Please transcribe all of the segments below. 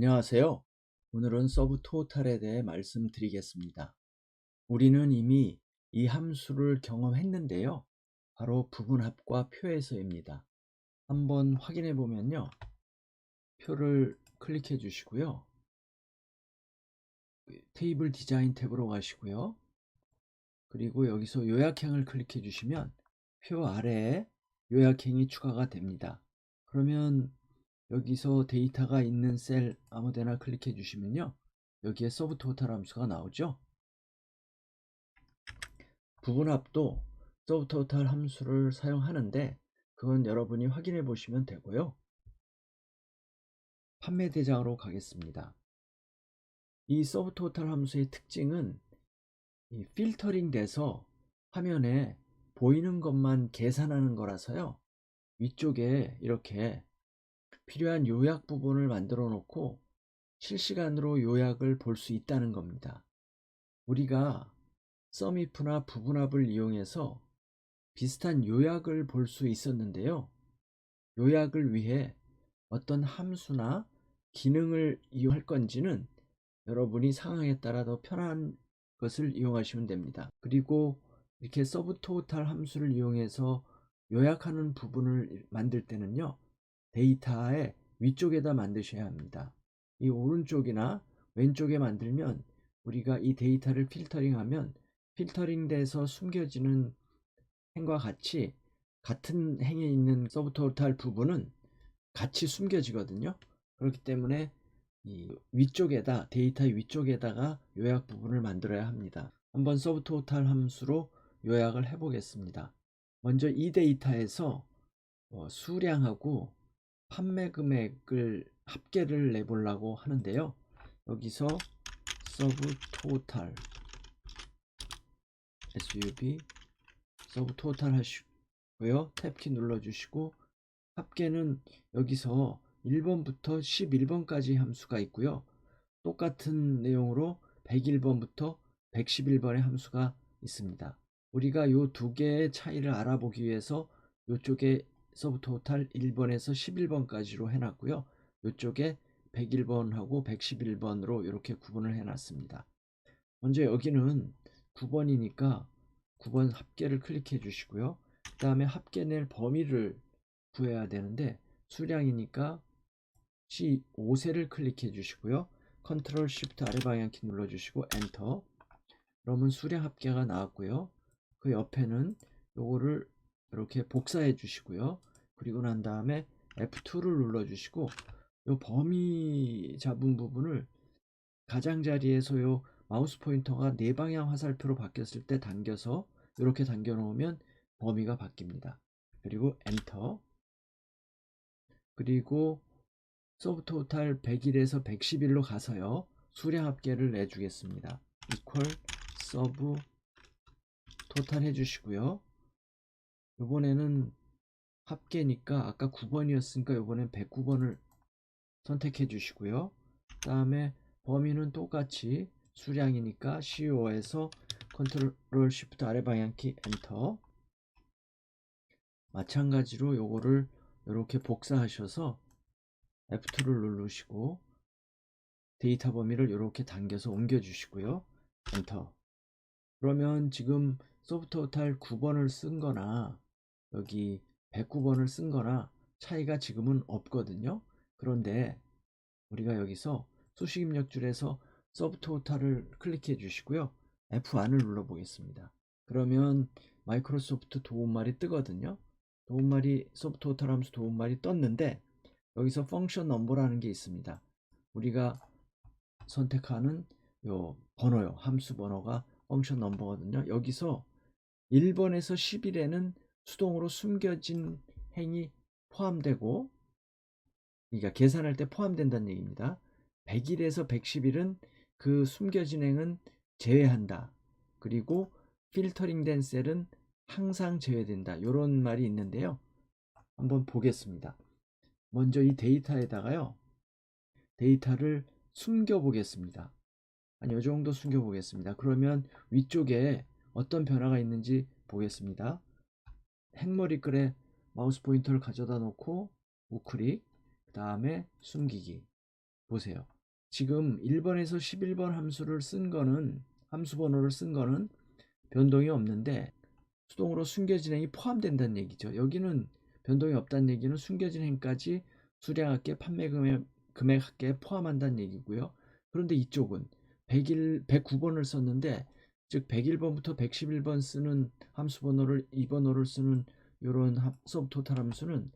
안녕하세요. 오늘은 서브토탈에 대해 말씀드리겠습니다. 우리는 이미 이 함수를 경험했는데요. 바로 부분합과 표에서입니다. 한번 확인해 보면요. 표를 클릭해 주시고요. 테이블 디자인 탭으로 가시고요. 그리고 여기서 요약형을 클릭해 주시면 표 아래에 요약형이 추가가 됩니다. 그러면 여기서 데이터가 있는 셀 아무데나 클릭해 주시면요. 여기에 서브토탈 함수가 나오죠. 부분합도 서브토탈 함수를 사용하는데 그건 여러분이 확인해 보시면 되고요. 판매 대장으로 가겠습니다. 이 서브토탈 함수의 특징은 이 필터링 돼서 화면에 보이는 것만 계산하는 거라서요. 위쪽에 이렇게 필요한 요약 부분을 만들어 놓고 실시간으로 요약을 볼 수 있다는 겁니다. 우리가 썸이프나 부분합을 이용해서 비슷한 요약을 볼 수 있었는데요. 요약을 위해 어떤 함수나 기능을 이용할 건지는 여러분이 상황에 따라 더 편한 것을 이용하시면 됩니다. 그리고 이렇게 서브토탈 함수를 이용해서 요약하는 부분을 만들 때는요. 데이터의 위쪽에다 만드셔야 합니다. 이 오른쪽이나 왼쪽에 만들면 우리가 이 데이터를 필터링하면 필터링돼서 숨겨지는 행과 같이 같은 행에 있는 서브토탈 부분은 같이 숨겨지거든요. 그렇기 때문에 이 위쪽에다 데이터 위쪽에다가 요약 부분을 만들어야 합니다. 한번 서브토탈 함수로 요약을 해 보겠습니다. 먼저 이 데이터에서 수량하고 판매 금액을 합계를 내보려고 하는데요. 여기서 서브토탈 SUB 서브토탈 하시고요. 탭키 눌러주시고 합계는 여기서 1번부터 11번까지 함수가 있고요. 똑같은 내용으로 101번부터 111번의 함수가 있습니다. 우리가 이 두 개의 차이를 알아보기 위해서 이쪽에 서브토탈 1번에서 11번까지로 해놨고요. 이쪽에 101번하고 111번으로 이렇게 구분을 해놨습니다. 먼저 여기는 9번이니까 9번 합계를 클릭해 주시고요. 그 다음에 합계 낼 범위를 구해야 되는데 수량이니까 C5세를 클릭해 주시고요. 컨트롤 쉬프트 아래 방향키 눌러 주시고 엔터. 그러면 수량 합계가 나왔고요. 그 옆에는 요거를 이렇게 복사해 주시고요. 그리고 난 다음에 F2를 눌러 주시고 요 범위 잡은 부분을 가장자리에서 요 마우스 포인터가 네 방향 화살표로 바뀌었을 때 당겨서 이렇게 당겨 놓으면 범위가 바뀝니다. 그리고 엔터. 그리고 서브토탈 101에서 111로 가서요. 수량 합계를 내주겠습니다. equal 서브 토탈 해주시고요. 이번에는 합계니까 아까 9번이었으니까 이번엔 109번을 선택해 주시고요. 그 다음에 범위는 똑같이 수량이니까 C5에서 컨트롤 쉬프트 아래 방향키 엔터. 마찬가지로 요거를 이렇게 복사하셔서 F2를 누르시고 데이터 범위를 이렇게 당겨서 옮겨 주시고요. 엔터. 그러면 지금 서브토탈 9번을 쓴 거나 여기 109번을 쓴 거나 차이가 지금은 없거든요. 그런데 우리가 여기서 수식 입력줄에서 서브토탈을 클릭해 주시고요. F1을 눌러 보겠습니다. 그러면 마이크로소프트 도움말이 뜨거든요. 도움말이 서브토탈 함수 도움말이 떴는데 여기서 펑션 넘버라는 게 있습니다. 우리가 선택하는 요 번호요. 함수 번호가 펑션 넘버거든요. 여기서 1번에서 11에는 수동으로 숨겨진 행이 포함되고 그러니까 계산할 때 포함된다는 얘기입니다. 101에서 111은 그 숨겨진 행은 제외한다. 그리고 필터링 된 셀은 항상 제외된다. 이런 말이 있는데요. 한번 보겠습니다. 먼저 이 데이터에다가요. 데이터를 숨겨 보겠습니다. 한 이 정도 숨겨 보겠습니다. 그러면 위쪽에 어떤 변화가 있는지 보겠습니다. 행머리글에 마우스 포인터를 가져다 놓고 우클릭, 그 다음에 숨기기. 보세요. 지금 1번에서 11번 함수를 쓴 거는 함수 번호를 쓴 거는 변동이 없는데 수동으로 숨겨진 행이 포함된다는 얘기죠. 여기는 변동이 없다는 얘기는 숨겨진 행까지 수량합계, 판매 금액합계에 포함한다는 얘기고요. 그런데 이쪽은 109번을 썼는데 즉 101번부터 111번 쓰는 함수 번호를 2번호를 쓰는 이런 서브토탈 함수는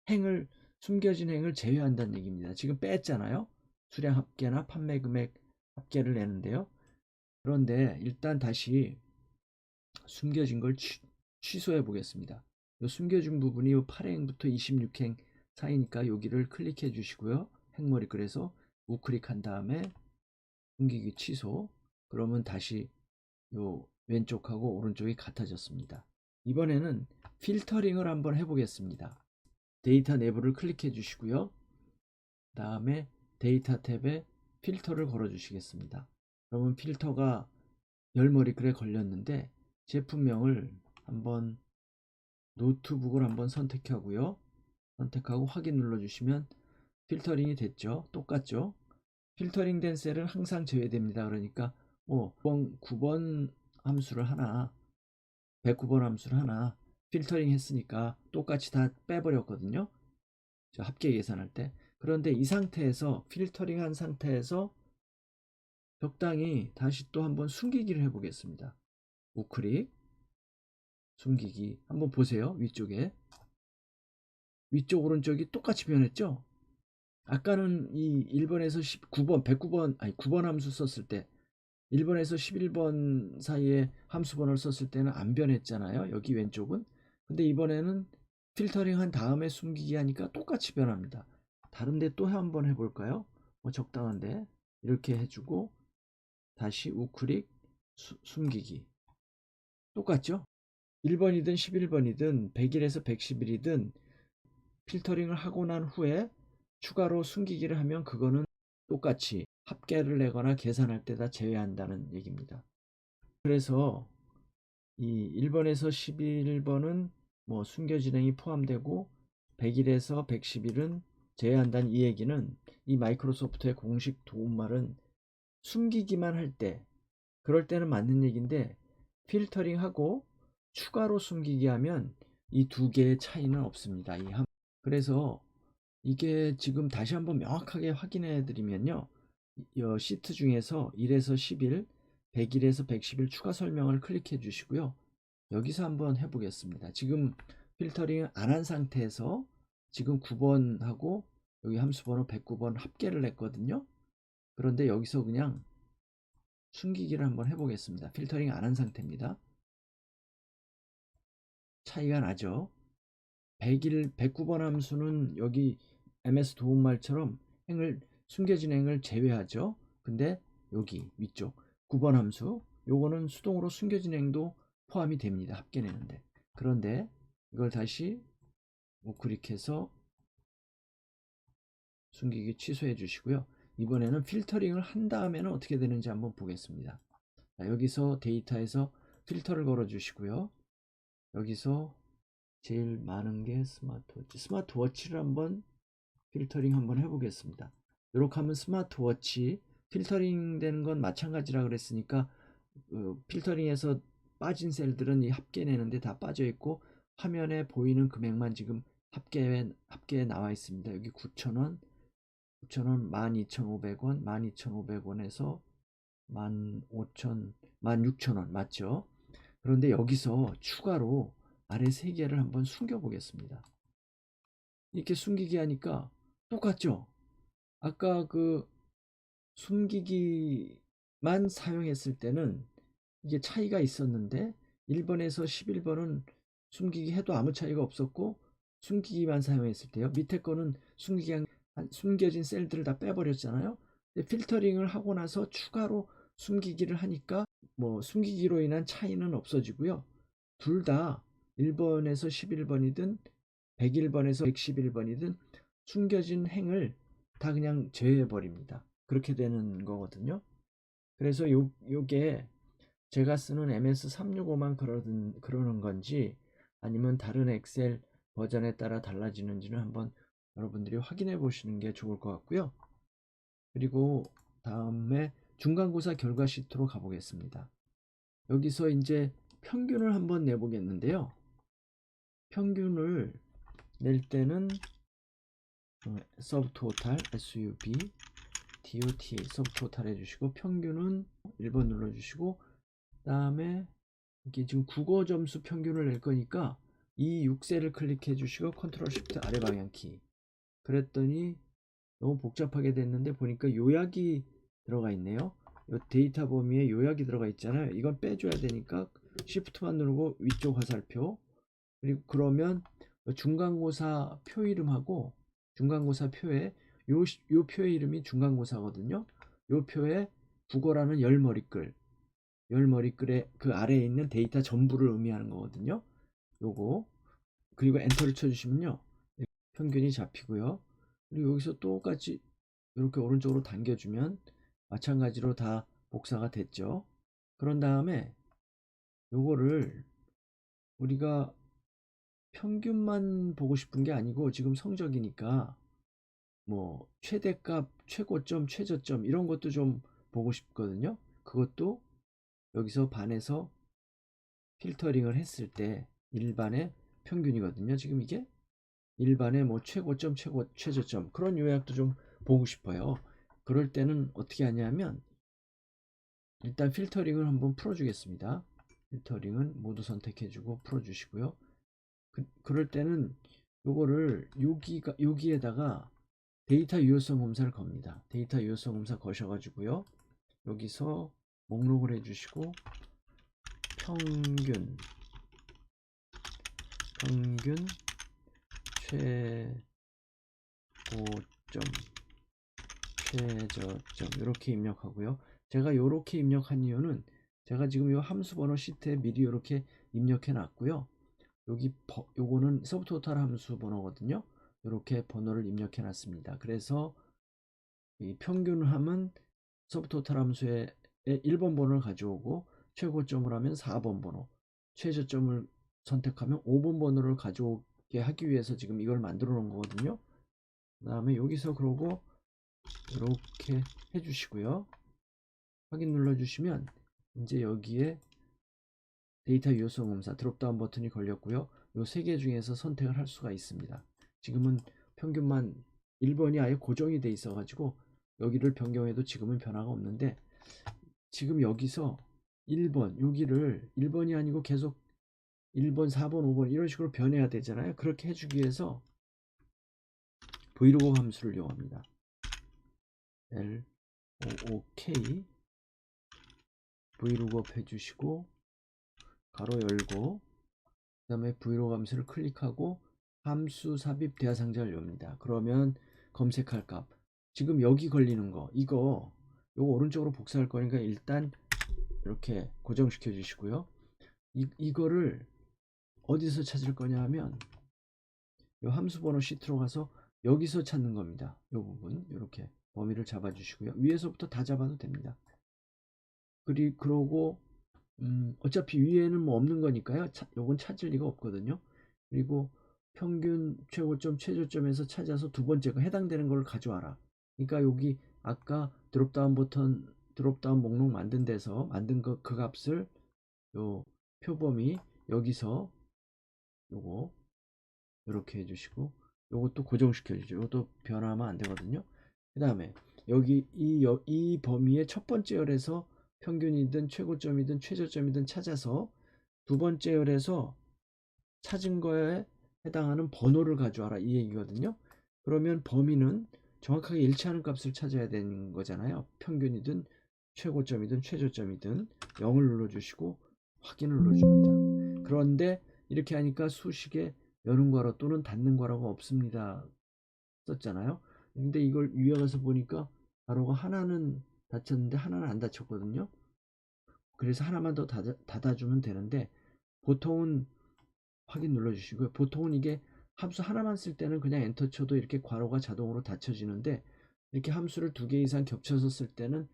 행을 숨겨진 행을 제외한다는 얘기입니다. 지금 뺐잖아요. 수량 합계나 판매 금액 합계를 내는데요. 그런데 일단 다시 숨겨진 걸 취소해 보겠습니다. 이 숨겨진 부분이 8행부터 26행 사이니까 여기를 클릭해 주시고요. 행머리 그래서 우클릭한 다음에 숨기기 취소. 그러면 다시 요 왼쪽하고 오른쪽이 같아졌습니다. 이번에는 필터링을 한번 해보겠습니다. 데이터 내부를 클릭해 주시고요. 다음에 데이터 탭에 필터를 걸어 주시겠습니다. 그러면 필터가 10머리 걸렸는데 제품명을 한번 노트북을 한번 선택하고요. 선택하고 확인 눌러주시면 필터링이 됐죠. 똑같죠. 필터링 된 셀은 항상 제외됩니다. 그러니까 9번 함수를 하나 109번 함수를 하나 필터링 했으니까 똑같이 다 빼버렸거든요. 합계 계산할 때. 그런데 이 상태에서 필터링 한 상태에서 적당히 다시 또 한번 숨기기를 해보겠습니다. 우클릭 숨기기 한번 보세요. 위쪽에 위쪽 오른쪽이 똑같이 변했죠. 아까는 이 1번에서 19번 109번 아니 9번 함수 썼을 때 1번에서 11번 사이에 함수 번호를 썼을 때는 안 변했잖아요. 여기 왼쪽은. 근데 이번에는 필터링 한 다음에 숨기기 하니까 똑같이 변합니다. 다른데 또 한번 해볼까요? 적당한데 이렇게 해주고 다시 우클릭 숨기기 똑같죠? 1번이든 11번이든 100일에서 110일이든 필터링을 하고 난 후에 추가로 숨기기를 하면 그거는 똑같이 합계를 내거나 계산할 때 다 제외한다는 얘기입니다. 그래서 이 1번에서 11번은 숨겨진 행이 포함되고 100일에서 110일은 제외한다는 이 얘기는 이 마이크로소프트의 공식 도움말은 숨기기만 할 때 그럴 때는 맞는 얘기인데 필터링하고 추가로 숨기기 하면 이 두 개의 차이는 없습니다. 그래서 이게 지금 다시 한번 명확하게 확인해 드리면요. 시트 중에서 1에서 10일, 100일에서 110일 추가 설명을 클릭해 주시고요. 여기서 한번 해보겠습니다. 지금 필터링 안 한 상태에서 지금 9번하고 여기 함수번호 109번 합계를 했거든요. 그런데 여기서 그냥 숨기기를 한번 해보겠습니다. 필터링 안 한 상태입니다. 차이가 나죠. 109번 함수는 여기 MS 도움말처럼 숨겨진 행을 제외하죠. 근데 여기 위쪽 9번 함수 요거는 수동으로 숨겨진 행도 포함이 됩니다. 합계 내는데. 그런데 이걸 다시 우클릭해서 숨기기 취소해 주시고요. 이번에는 필터링을 한 다음에는 어떻게 되는지 한번 보겠습니다. 자, 여기서 데이터에서 필터를 걸어 주시고요. 여기서 제일 많은 게 스마트워치. 스마트워치를 한번 필터링 한번 해보겠습니다. 이렇게 하면 스마트워치 필터링 되는 건 마찬가지라 그랬으니까 필터링에서 빠진 셀들은 이 합계 내는데 다 빠져 있고 화면에 보이는 금액만 지금 합계에 나와 있습니다. 여기 9,000원, 9,000원, 12,500원, 12,500원에서 15,000, 16,000원 맞죠? 그런데 여기서 추가로 아래 세 개를 한번 숨겨 보겠습니다. 이렇게 숨기기 하니까 똑같죠? 아까 그 숨기기만 사용했을 때는 이게 차이가 있었는데 1번에서 11번은 숨기기 해도 아무 차이가 없었고 숨기기만 사용했을 때요. 밑에 거는 숨겨진 셀들을 다 빼버렸잖아요. 필터링을 하고 나서 추가로 숨기기를 하니까 숨기기로 인한 차이는 없어지고요. 둘 다 1번에서 11번이든 101번에서 111번이든 숨겨진 행을 다 그냥 제외해 버립니다. 그렇게 되는 거거든요. 그래서 요게 제가 쓰는 MS365만 그러는 건지 아니면 다른 엑셀 버전에 따라 달라지는지는 한번 여러분들이 확인해 보시는 게 좋을 것 같고요. 그리고 다음에 중간고사 결과 시트로 가보겠습니다. 여기서 이제 평균을 한번 내보겠는데요. 평균을 낼 때는 subtotal sub dot subtotal 해주시고 평균은 1번 눌러주시고 다음에 이게 지금 국어 점수 평균을 낼 거니까 이 6셀을 클릭해 주시고 컨트롤 쉬프트 아래 방향키 그랬더니 너무 복잡하게 됐는데 보니까 요약이 들어가 있네요. 요 데이터 범위에 요약이 들어가 있잖아요. 이건 빼줘야 되니까 쉬프트만 누르고 위쪽 화살표 그리고 그러면 중간고사 표 이름하고 중간고사 표에 요 표의 이름이 중간고사거든요. 요 표에 국어라는 열머리글의 그 아래에 있는 데이터 전부를 의미하는 거거든요. 요거 그리고 엔터를 쳐주시면요 평균이 잡히고요. 그리고 여기서 똑같이 이렇게 오른쪽으로 당겨주면 마찬가지로 다 복사가 됐죠. 그런 다음에 요거를 우리가 평균만 보고 싶은 게 아니고 지금 성적이니까 뭐 최대값, 최고점, 최저점 이런 것도 좀 보고 싶거든요. 그것도 여기서 반에서 필터링을 했을 때 일반의 평균이거든요. 지금 이게 일반의 뭐 최고점, 최저점 그런 요약도 좀 보고 싶어요. 그럴 때는 어떻게 하냐면 일단 필터링을 한번 풀어주겠습니다. 필터링은 모두 선택해주고 풀어주시고요. 그럴 때는 요거를 여기에다가 데이터 유효성 검사를 겁니다. 데이터 유효성 검사 거셔가지고요. 여기서 목록을 해주시고 평균 최고점 최저점 이렇게 입력하고요. 제가 이렇게 입력한 이유는 제가 지금 이 함수 번호 시트에 미리 이렇게 입력해 놨고요. 여기 요거는 서브토탈 함수 번호거든요. 이렇게 번호를 입력해 놨습니다. 그래서 이 평균함은 서브토탈 함수에 1번 번호를 가져오고 최고점을 하면 4번 번호, 최저점을 선택하면 5번 번호를 가져오게 하기 위해서 지금 이걸 만들어 놓은 거거든요. 그 다음에 여기서 그러고 이렇게 해주시고요. 확인 눌러주시면 이제 여기에 데이터 유효성 검사 드롭다운 버튼이 걸렸고요. 이 세 개 중에서 선택을 할 수가 있습니다. 지금은 평균만 1번이 아예 고정이 돼 있어 가지고 여기를 변경해도 지금은 변화가 없는데 지금 여기서 1번 여기를 1번이 아니고 계속 1번 4번 5번 이런 식으로 변해야 되잖아요. 그렇게 해주기 위해서 브이로그 함수를 이용합니다. LOOK 브이로그업 해주시고 가로 열고 그 다음에 브이로그 함수를 클릭하고 함수 삽입 대하상자를 엽니다. 그러면 검색할 값 지금 여기 걸리는 거 이거 요거 오른쪽으로 복사할 거니까 일단 이렇게 고정시켜 주시고요. 이거를 어디서 찾을 거냐 하면 요 함수 번호 시트로 가서 여기서 찾는 겁니다. 요 부분 이렇게 범위를 잡아 주시고요. 위에서부터 다 잡아도 됩니다. 그러고 어차피 위에는 뭐 없는 거니까요. 요건 찾을 리가 없거든요. 그리고 평균 최고점 최저점에서 찾아서 두 번째 거 해당되는 걸 가져와라. 그러니까 여기 아까 드롭다운 목록 만든 데서 만든 그 값을 요 표범위 여기서 요거 이렇게 해주시고 요것도 고정시켜 주죠. 요것도 변화하면 안 되거든요. 그 다음에 여기 이 범위의 첫 번째 열에서 평균이든 최고점이든 최저점이든 찾아서 두 번째 열에서 찾은 거에 해당하는 번호를 가져와라 이 얘기거든요. 그러면 범위는 정확하게 일치하는 값을 찾아야 되는 거잖아요. 평균이든 최고점이든 최저점이든 0을 눌러주시고 확인을 눌러줍니다. 그런데 이렇게 하니까 수식에 여는 괄호 또는 닫는 괄호가 없습니다 썼잖아요. 근데 이걸 위에 가서 보니까 괄호가 하나는 닫혔는데 하나는 안 닫혔거든요. 그래서 하나만 더 닫아주면 되는데 보통은 확인 눌러주시고요. 보통은 이게 함수 하나만 쓸 때는 그냥 엔터 쳐도 이렇게 괄호가 자동으로 닫혀지는데 이렇게 함수를 두 개 이상 겹쳐서 쓸 때는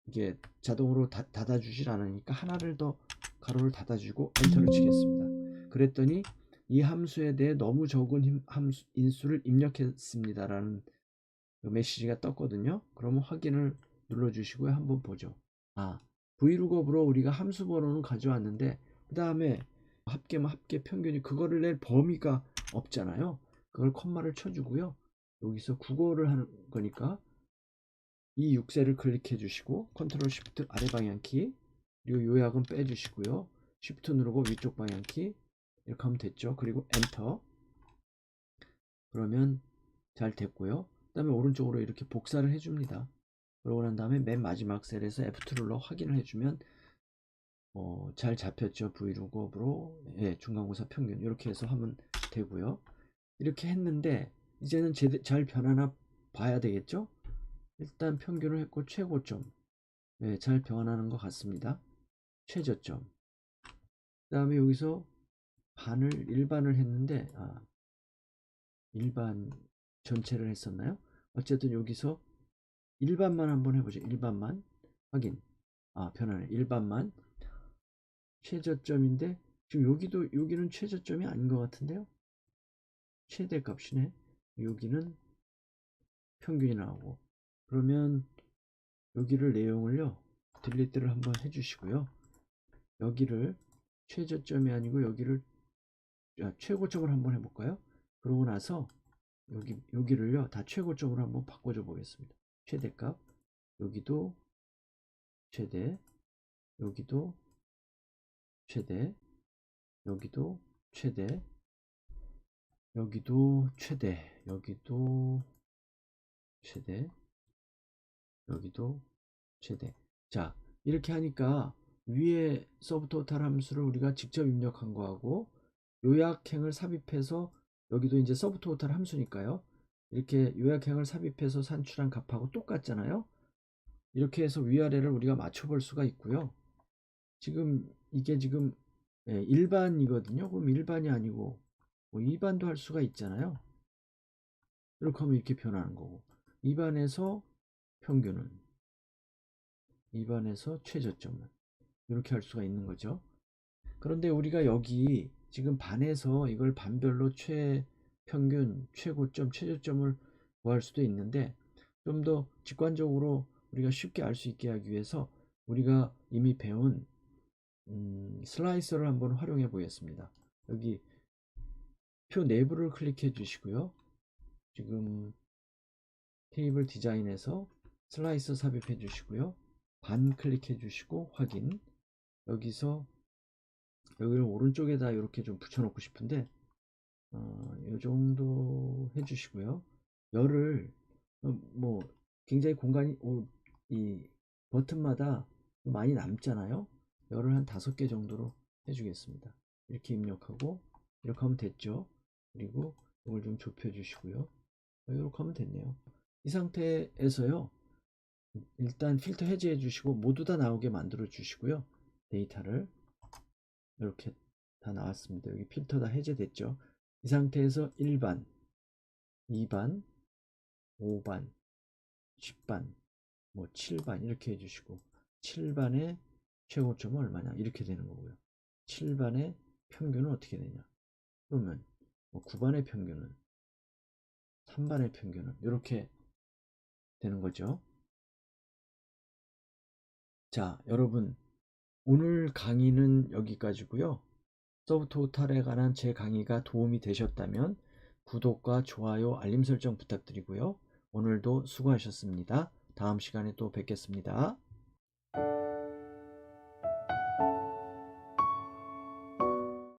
이게 자동으로 닫아주질 않으니까 하나를 더 가로를 닫아주고 엔터를 치겠습니다. 그랬더니 이 함수에 대해 너무 적은 인수를 입력했습니다라는 메시지가 떴거든요. 그러면 확인을 눌러주시고요. 한번 보죠. vlookup으로 우리가 함수 번호는 가져왔는데 그 다음에 합계면 합계 평균이 그거를 낼 범위가 없잖아요. 그걸 콤마를 쳐주고요. 여기서 국어를 하는 거니까 이 6셀을 클릭해 주시고 컨트롤 쉬프트 아래 방향키, 그리고 요약은 빼주시고요. 쉬프트 누르고 위쪽 방향키, 이렇게 하면 됐죠. 그리고 엔터. 그러면 잘 됐고요. 그 다음에 오른쪽으로 이렇게 복사를 해줍니다. 그러고 난 다음에 맨 마지막 셀에서 F2 눌러 확인을 해주면 잘 잡혔죠. 브이로그업으로. 예, 중간고사 평균 이렇게 해서 하면 되고요. 이렇게 했는데 이제는 잘 변하나 봐야 되겠죠. 일단 평균을 했고 최고점, 예, 잘 변하는 것 같습니다. 최저점. 그 다음에 여기서 일반을 했는데 일반 전체를 했었나요? 어쨌든 여기서 일반만 한번 해보죠. 일반만 확인. 변하네. 일반만 최저점인데 지금 여기는 최저점이 아닌 것 같은데요. 최대값이네. 여기는 평균이 나오고. 그러면 여기를 내용을요, 딜리트를 한번 해주시고요. 여기를 최저점이 아니고 여기를 최고점을 한번 해볼까요? 그러고 나서 여기를요 다 최고점으로 한번 바꿔줘 보겠습니다. 최대값, 여기도 최대, 여기도 최대, 여기도 최대, 여기도 최대, 여기도 최대, 여기도 최대. 자, 이렇게 하니까 위에 서브토탈 함수를 우리가 직접 입력한 거하고 요약행을 삽입해서, 여기도 이제 서브토탈 함수니까요, 이렇게 요약행을 삽입해서 산출한 값하고 똑같잖아요. 이렇게 해서 위아래를 우리가 맞춰볼 수가 있고요. 지금 이게 지금 일반이거든요. 그럼 일반이 아니고 뭐 2반도 할 수가 있잖아요. 이렇게 하면 이렇게 변하는 거고, 2반에서 평균은, 2반에서 최저점은 이렇게 할 수가 있는 거죠. 그런데 우리가 여기 지금 반에서 이걸 반별로 최평균, 최고점, 최저점을 구할 수도 있는데 좀 더 직관적으로 우리가 쉽게 알 수 있게 하기 위해서 우리가 이미 배운 슬라이서를 한번 활용해 보겠습니다. 여기 표 내부를 클릭해 주시고요. 지금 테이블 디자인에서 슬라이서 삽입해 주시고요. 반 클릭해 주시고 확인. 여기서 여기를 오른쪽에다 이렇게 좀 붙여놓고 싶은데 이 정도 해주시고요. 열을 뭐 굉장히 공간이 이 버튼마다 많이 남잖아요. 열을 한 5개 정도로 해주겠습니다. 이렇게 입력하고 이렇게 하면 됐죠. 그리고 이걸 좀 좁혀 주시고요. 이렇게 하면 됐네요. 이 상태에서요, 일단 필터 해제해 주시고 모두 다 나오게 만들어 주시고요. 데이터를 이렇게 다 나왔습니다. 여기 필터 다 해제됐죠. 이 상태에서 1반, 2반, 5반, 10반, 뭐 7반 이렇게 해주시고, 7반의 최고점은 얼마냐 이렇게 되는 거고요. 7반의 평균은 어떻게 되냐, 그러면 뭐 9반의 평균은, 3반의 평균은 이렇게 되는 거죠. 자, 여러분, 오늘 강의는 여기까지고요. 서브토탈에 관한 제 강의가 도움이 되셨다면 구독과 좋아요, 알림 설정 부탁드리고요. 오늘도 수고하셨습니다. 다음 시간에 또 뵙겠습니다.